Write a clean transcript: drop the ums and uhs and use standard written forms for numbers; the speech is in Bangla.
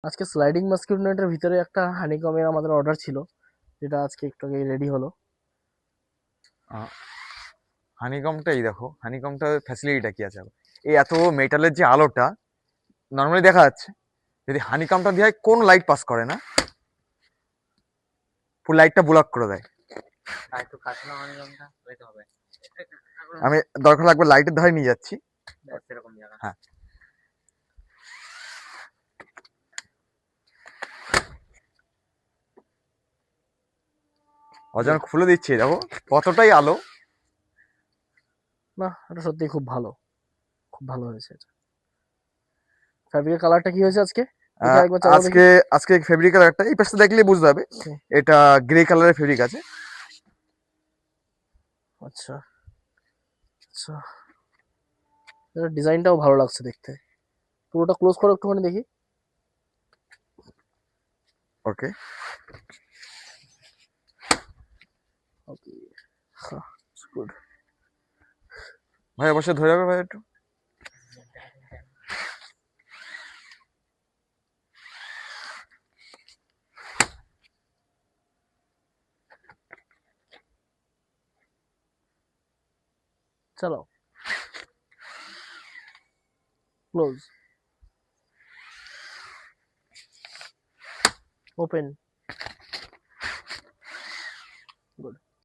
আজকে স্লাইডিং মসকিউটো নেটের ভিতরে একটা হানিকমের আমাদের অর্ডার ছিল, যেটা আজকে একটু আগে রেডি হলো। হানিকমটা এই দেখো, হানিকমটা ফ্যাসিলিটিটা কি আছে? এই এত মেটালের যে আলোটা নর্মালি দেখা যাচ্ছে, যদি হানিকমটা দিয়ে হয় কোন লাইট পাস করে না, পুরো লাইটটা ব্লক করে দেয়। একটু কাটলাম হানিকমটা হইতে হবে। আমি দরকার লাগবে লাইটের ধারে নিয়ে যাচ্ছি। সেরকম জায়গা। হ্যাঁ, অজন খুলে দিচ্ছি, দেখো কতটাই আলো। না, এটা সত্যিই খুব ভালো, খুব ভালো হয়েছে এটা। ফ্যাব্রিকের কালারটা কি হয়েছে আজকে? দেখি আরেকবার চালাও দেখি। আজকে আজকে ফেব্রিক কালারটা এই পাশটা দেখলেই বুঝতে হবে, হুম, এটা গ্রে কালারের ফেব্রিক আছে। আচ্ছা আচ্ছা, এটা ডিজাইনটাও ভালো লাগছে দেখতে। পুরোটা ক্লোজ করো একটুখানি দেখি। ওকে, ওকে, গুড। ভাই অবশ্যই ধরে যাবে ভাই একটু। চালাও, ক্লোজ, ওপেন, গুড।